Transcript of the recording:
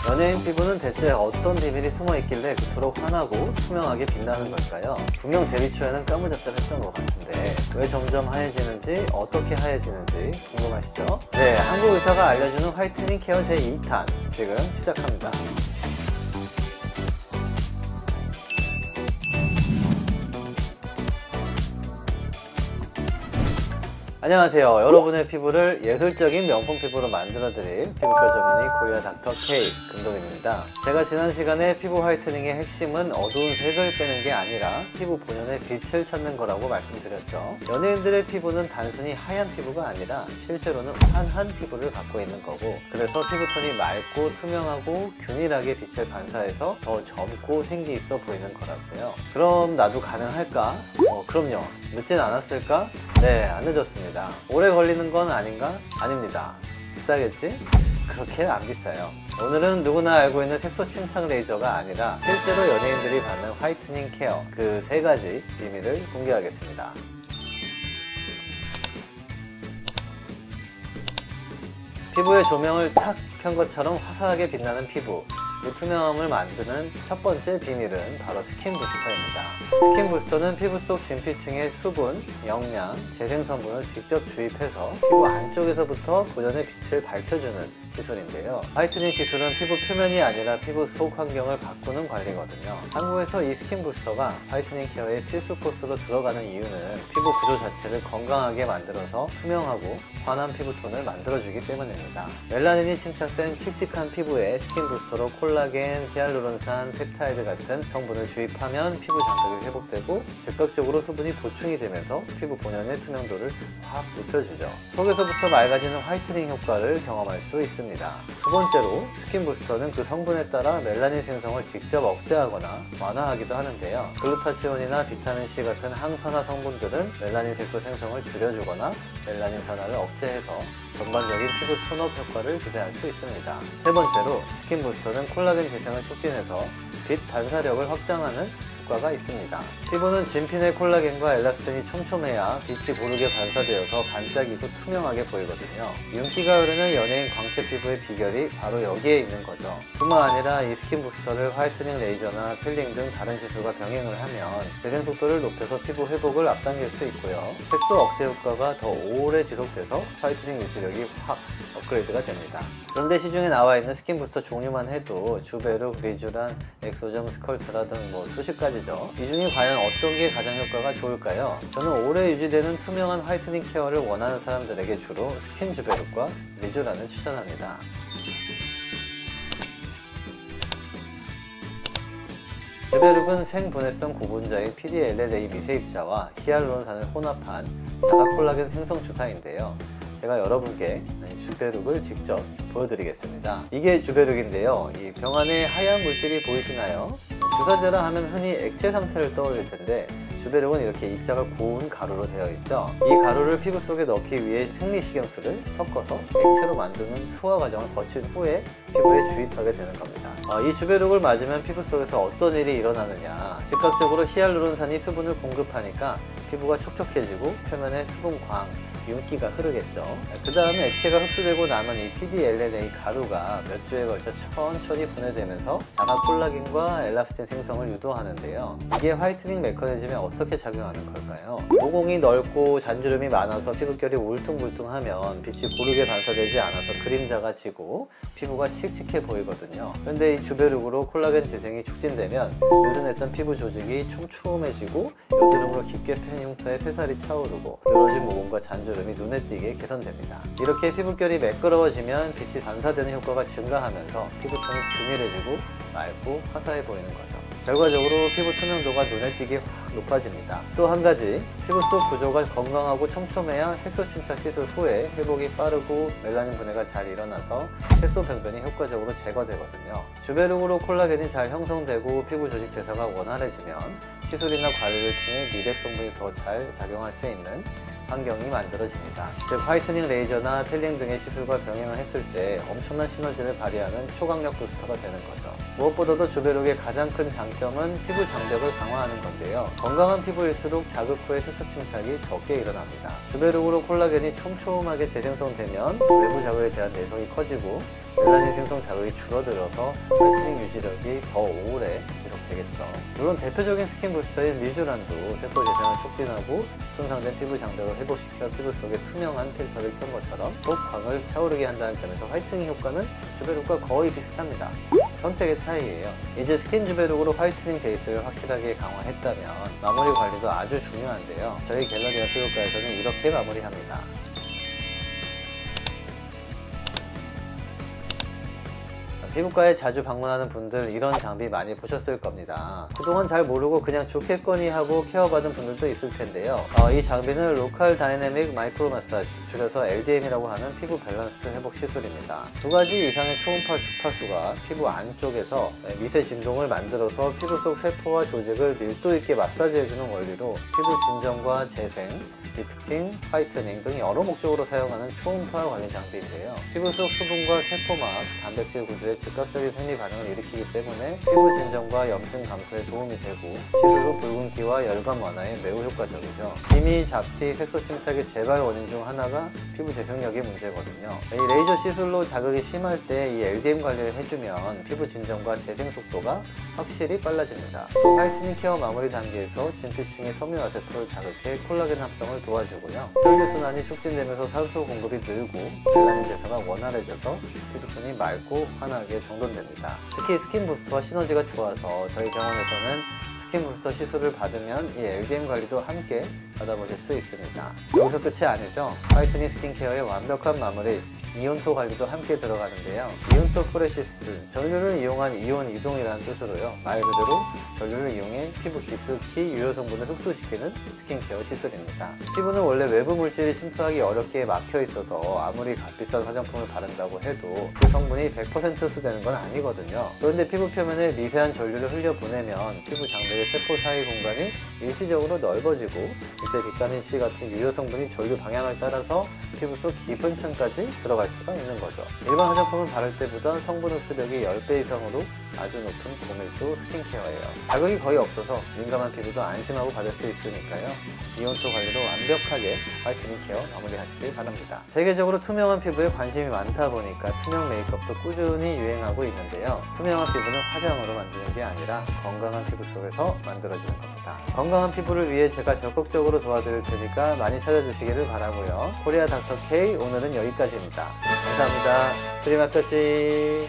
연예인 피부는 대체 어떤 비밀이 숨어있길래 그토록 환하고 투명하게 빛나는 걸까요? 분명 데뷔 초에는 까무잡잡했던 것 같은데 왜 점점 하얘지는지, 어떻게 하얘지는지 궁금하시죠? 네, 한국 의사가 알려주는 화이트닝 케어 제2탄 지금 시작합니다. 안녕하세요. 여러분의 피부를 예술적인 명품 피부로 만들어드릴 피부과 전문의 코리아 닥터 K 금동입니다. 제가 지난 시간에 피부 화이트닝의 핵심은 어두운 색을 빼는 게 아니라 피부 본연의 빛을 찾는 거라고 말씀드렸죠. 연예인들의 피부는 단순히 하얀 피부가 아니라 실제로는 환한 피부를 갖고 있는 거고, 그래서 피부톤이 맑고 투명하고 균일하게 빛을 반사해서 더 젊고 생기 있어 보이는 거라고요. 그럼 나도 가능할까? 그럼요. 늦진 않았을까? 네, 안 늦었습니다. 오래 걸리는 건 아닌가? 아닙니다. 비싸겠지? 그렇게 안 비싸요. 오늘은 누구나 알고 있는 색소 침착 레이저가 아니라 실제로 연예인들이 받는 화이트닝 케어, 그 세 가지 비밀을 공개하겠습니다. 피부에 조명을 탁 켠 것처럼 화사하게 빛나는 피부, 무투명함을 만드는 첫 번째 비밀은 바로 스킨 부스터입니다. 스킨 부스터는 피부 속 진피층의 수분, 영양, 재생성분을 직접 주입해서 피부 안쪽에서부터 본연의 빛을 밝혀주는 기술인데요. 화이트닝 기술은 피부 표면이 아니라 피부 속 환경을 바꾸는 관리거든요. 한국에서 이 스킨 부스터가 화이트닝 케어의 필수 코스로 들어가는 이유는 피부 구조 자체를 건강하게 만들어서 투명하고 환한 피부톤을 만들어주기 때문입니다. 멜라닌이 침착된 칙칙한 피부에 스킨 부스터로 콜라겐, 히알루론산, 펩타이드 같은 성분을 주입하면 피부 장벽이 회복되고 즉각적으로 수분이 보충이 되면서 피부 본연의 투명도를 확 높여주죠. 속에서부터 맑아지는 화이트닝 효과를 경험할 수 있습니다. 두 번째로, 스킨 부스터는 그 성분에 따라 멜라닌 생성을 직접 억제하거나 완화하기도 하는데요. 글루타치온이나 비타민C 같은 항산화 성분들은 멜라닌 색소 생성을 줄여주거나 멜라닌 산화를 억제해서 전반적인 피부 톤업 효과를 기대할 수 있습니다. 세 번째로, 스킨 부스터는 콜라겐 재생을 촉진해서 빛 반사력을 확장하는 효과가 있습니다. 피부는 진피 내 콜라겐과 엘라스틴이 촘촘해야 빛이 고르게 반사되어서 반짝이고 투명하게 보이거든요. 윤기가 흐르는 연예인 광채 피부의 비결이 바로 여기에 있는 거죠. 뿐만 아니라 이 스킨 부스터를 화이트닝 레이저나 필링 등 다른 시술과 병행을 하면 재생 속도를 높여서 피부 회복을 앞당길 수 있고요. 색소 억제 효과가 더 오래 지속돼서 화이트닝 유지력이 확 업그레이드가 됩니다. 그런데 시중에 나와 있는 스킨 부스터 종류만 해도 주베룩, 리쥬란, 엑소점, 스컬트라 등 수십 가지죠. 이 중에 과연 어떤 게 가장 효과가 좋을까요? 저는 오래 유지되는 투명한 화이트닝 케어를 원하는 사람들에게 주로 스킨 주베룩과 리쥬란을 추천합니다. 주베룩은 생분해성 고분자인 PDLLA 미세입자와 히알루론산을 혼합한 자가 콜라겐 생성 주사인데요. 제가 여러분께 주베룩을 직접 보여드리겠습니다. 이게 주베룩인데요. 이 병 안에 하얀 물질이 보이시나요? 주사제라 하면 흔히 액체 상태를 떠올릴 텐데 주베룩은 이렇게 입자가 고운 가루로 되어 있죠. 이 가루를 피부 속에 넣기 위해 생리식염수를 섞어서 액체로 만드는 수화 과정을 거친 후에 피부에 주입하게 되는 겁니다. 이 주베룩을 맞으면 피부 속에서 어떤 일이 일어나느냐, 즉각적으로 히알루론산이 수분을 공급하니까 피부가 촉촉해지고 표면에 수분광, 윤기가 흐르겠죠. 그 다음에 액체가 흡수되고 남은 이 PDLLA 가루가 몇 주에 걸쳐 천천히 분해되면서 자가 콜라겐과 엘라스틴 생성을 유도하는데요. 이게 화이트닝 메커니즘에 어떻게 작용하는 걸까요? 모공이 넓고 잔주름이 많아서 피부결이 울퉁불퉁하면 빛이 고르게 반사되지 않아서 그림자가 지고 피부가 칙칙해 보이거든요. 그런데 이 주베룩으로 콜라겐 재생이 촉진되면 느슨했던 피부 조직이 촘촘해지고 여드름으로 깊게 팬 흉터에 새살이 차오르고 늘어진 모공과 잔주름이 눈에 띄게 개선됩니다. 이렇게 피부결이 매끄러워지면 빛이 반사되는 효과가 증가하면서 피부톤이 균일해지고 맑고 화사해 보이는 거죠. 결과적으로 피부 투명도가 눈에 띄게 확 높아집니다. 또 한 가지, 피부 속 구조가 건강하고 촘촘해야 색소 침착 시술 후에 회복이 빠르고 멜라닌 분해가 잘 일어나서 색소 변변이 효과적으로 제거되거든요. 주베룩으로 콜라겐이 잘 형성되고 피부 조직 대사가 원활해지면 시술이나 관리를 통해 미백 성분이 더 잘 작용할 수 있는 환경이 만들어집니다. 즉 화이트닝 레이저나 필링 등의 시술과 병행을 했을 때 엄청난 시너지를 발휘하는 초강력 부스터가 되는 거죠. 무엇보다도 주베록의 가장 큰 장점은 피부 장벽을 강화하는 건데요. 건강한 피부일수록 자극 후에 색소 침착이 적게 일어납니다. 주베록으로 콜라겐이 촘촘하게 재생성되면 외부 자극에 대한 내성이 커지고 멜라닌 생성 자극이 줄어들어서 화이트닝 유지력이 더 오래 지속되겠죠. 물론 대표적인 스킨 부스터인 리쥬란도 세포 재생을 촉진하고 손상된 피부 장벽을 회복시켜 피부 속에 투명한 필터를 켠 것처럼 톡광을 차오르게 한다는 점에서 화이트닝 효과는 주베록과 거의 비슷합니다. 선택의 차이예요. 이제 스킨 주베록으로 화이트닝 베이스를 확실하게 강화했다면 마무리 관리도 아주 중요한데요. 저희 갤러리아 피부과에서는 이렇게 마무리합니다. 피부과에 자주 방문하는 분들 이런 장비 많이 보셨을 겁니다. 그동안 잘 모르고 그냥 좋겠거니 하고 케어받은 분들도 있을 텐데요. 이 장비는 로컬 다이내믹 마이크로 마사지, 줄여서 LDM이라고 하는 피부 밸런스 회복 시술입니다. 2가지 이상의 초음파 주파수가 피부 안쪽에서 미세 진동을 만들어서 피부 속 세포와 조직을 밀도 있게 마사지해주는 원리로 피부 진정과 재생, 리프팅, 화이트닝 등 여러 목적으로 사용하는 초음파 관리 장비인데요. 피부 속 수분과 세포막, 단백질 구조에 즉각적인 생리 반응을 일으키기 때문에 피부 진정과 염증 감소에 도움이 되고 시술 후 붉은기와 열감 완화에 매우 효과적이죠. 기미, 잡티, 색소 침착의 재발 원인 중 하나가 피부 재생력의 문제거든요. 이 레이저 시술로 자극이 심할 때 이 LDM 관리를 해주면 피부 진정과 재생 속도가 확실히 빨라집니다. 또 화이트닝 케어 마무리 단계에서 진피층의 섬유화 세포를 자극해 콜라겐 합성을 도와주고요. 혈류순환이 촉진되면서 산소 공급이 늘고 멜라닌 대사가 원활해져서 피부톤이 맑고 환하게 정돈됩니다. 특히 스킨 부스터와 시너지가 좋아서 저희 병원에서는 스킨 부스터 시술을 받으면 이 LDM 관리도 함께 받아보실 수 있습니다. 여기서 끝이 아니죠. 화이트닝 스킨케어의 완벽한 마무리, 이온토 관리도 함께 들어가는데요. 이온토 포레시스, 전류를 이용한 이온 이동이라는 뜻으로요. 말 그대로 전류를 이용해 피부 깊숙이 유효 성분을 흡수시키는 스킨케어 시술입니다. 피부는 원래 외부 물질이 침투하기 어렵게 막혀 있어서 아무리 값비싼 화장품을 바른다고 해도 그 성분이 100% 흡수되는 건 아니거든요. 그런데 피부 표면에 미세한 전류를 흘려보내면 피부 장벽의 세포 사이 공간이 일시적으로 넓어지고 이때 비타민C 같은 유효 성분이 전류 방향을 따라서 피부 속 깊은 층까지 들어갈 수가 있는 거죠. 일반 화장품을 바를 때보다 성분 흡수력이 10배 이상으로 아주 높은 고밀도 스킨케어예요. 자극이 거의 없어서 민감한 피부도 안심하고 받을 수 있으니까요. 이온토 관리로 완벽하게 화이트닝 케어 마무리하시길 바랍니다. 세계적으로 투명한 피부에 관심이 많다 보니까 투명 메이크업도 꾸준히 유행하고 있는데요. 투명한 피부는 화장으로 만드는 게 아니라 건강한 피부 속에서 만들어지는 겁니다. 건강한 피부를 위해 제가 적극적으로 도와드릴 테니까 많이 찾아주시기를 바라고요. 코리아 닥터 K 오늘은 여기까지입니다. 감사합니다. 드리마카시.